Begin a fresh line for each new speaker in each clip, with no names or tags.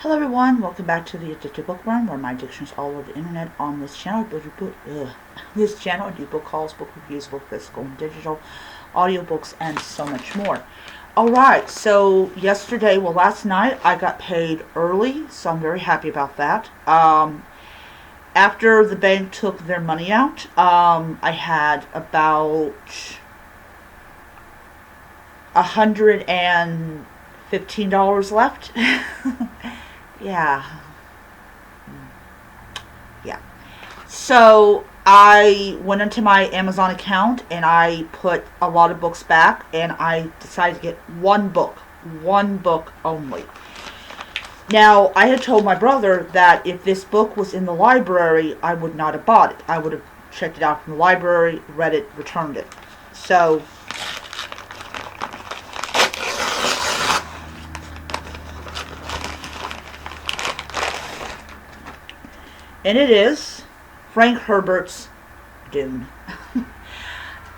Hello everyone, welcome back to the Addicted Bookworm, where my addiction is all over the internet. On this channel, I do book hauls, book reviews, both physical and digital, audiobooks, and so much more. Alright, so last night, I got paid early, so I'm very happy about that. After the bank took their money out, I had about $115 left. Yeah. Yeah. So I went into my Amazon account and I put a lot of books back, and I decided to get one book only. Now, I had told my brother that if this book was in the library, I would not have bought it. I would have checked it out from the library, read it, returned it. So, and it is Frank Herbert's Dune.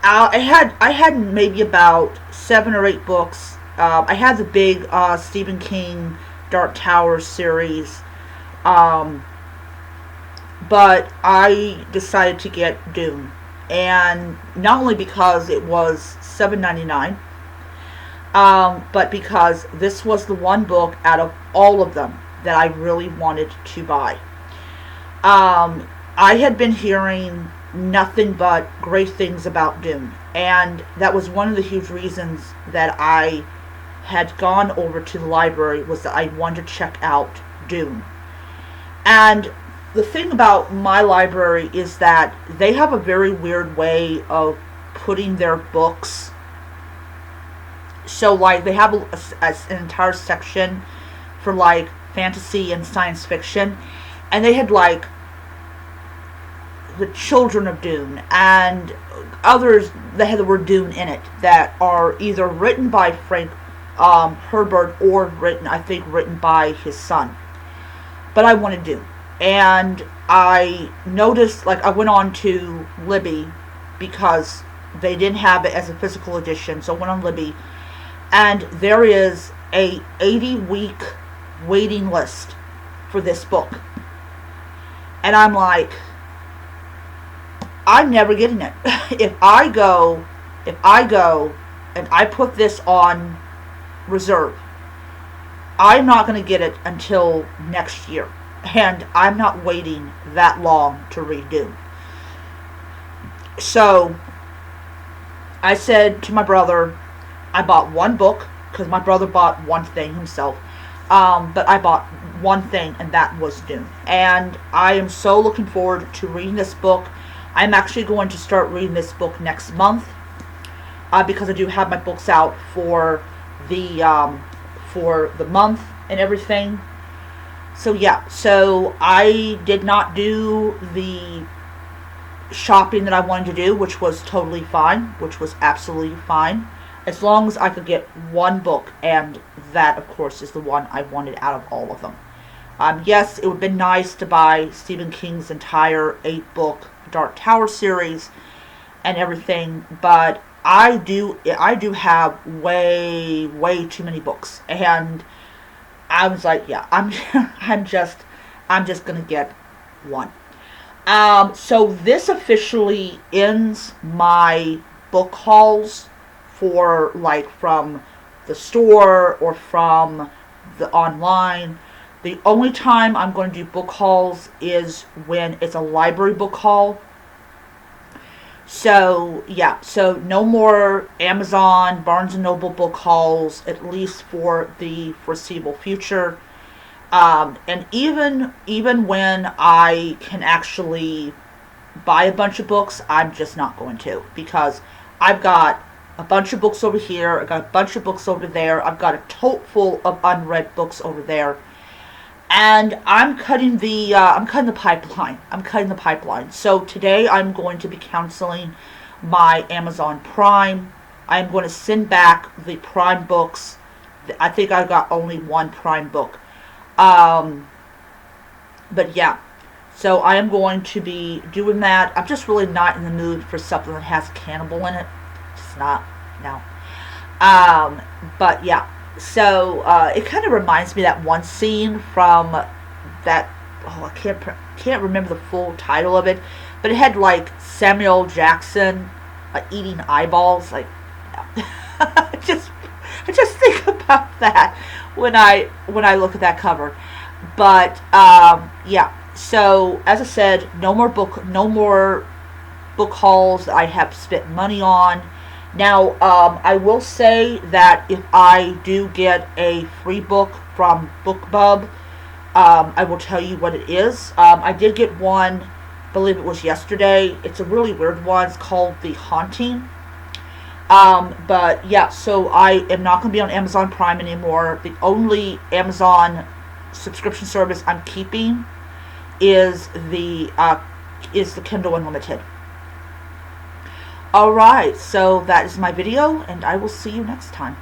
I had maybe about 7 or 8 books. I had the big Stephen King Dark Tower series, um, but I decided to get Dune, and not only because it was $7.99, but because this was the one book out of all of them that I really wanted to buy. I had been hearing nothing but great things about Dune, and that was one of the huge reasons that I had gone over to the library, was that I wanted to check out Dune. And the thing about my library is that they have a very weird way of putting their books. So, like, they have an entire section for, like, fantasy and science fiction, and they had, like, the Children of Dune and others that had the word Dune in it, that are either written by Frank Herbert, or written by his son. But I wanted Dune, and I noticed, like, I went on to Libby because they didn't have it as a physical edition, so I went on Libby, and there is a 80-week waiting list for this book, and I'm like, I'm never getting it. If I go and I put this on reserve, I'm not going to get it until next year. And I'm not waiting that long to read Dune. So I said to my brother, I bought one book, because my brother bought one thing himself. But I bought one thing, and that was Dune. And I am so looking forward to reading this book. I'm actually going to start reading this book next month, because I do have my books out for the month and everything. So yeah, so I did not do the shopping that I wanted to do, which was totally fine, which was absolutely fine, as long as I could get one book, and that, of course, is the one I wanted out of all of them. Yes, it would have been nice to buy Stephen King's entire 8-book Dark Tower series and everything, but I do have way too many books, and I was like, yeah, I'm just gonna get one. So this officially ends my book hauls for, like, from the store or from the online. The only time I'm going to do book hauls is when it's a library book haul. So, yeah, so no more Amazon, Barnes & Noble book hauls, at least for the foreseeable future. And even when I can actually buy a bunch of books, I'm just not going to, because I've got a bunch of books over here, I've got a bunch of books over there, I've got a tote full of unread books over there. And I'm cutting the pipeline. I'm cutting the pipeline. So today I'm going to be canceling my Amazon Prime. I'm going to send back the Prime books. I think I've got only one Prime book. But yeah. So I am going to be doing that. I'm just really not in the mood for something that has cannibal in it. Just not. No. But yeah. So it kind of reminds me of that one scene from that. Oh, I can't remember the full title of it, but it had like Samuel Jackson eating eyeballs. Like, I just think about that when I look at that cover. But yeah. So as I said, no more book hauls that I have spent money on. Now, I will say that if I do get a free book from BookBub, I will tell you what it is. I did get one, I believe it was yesterday. It's a really weird one. It's called The Haunting. But yeah, so I am not going to be on Amazon Prime anymore. The only Amazon subscription service I'm keeping is the Kindle Unlimited. Alright, so that is my video, and I will see you next time.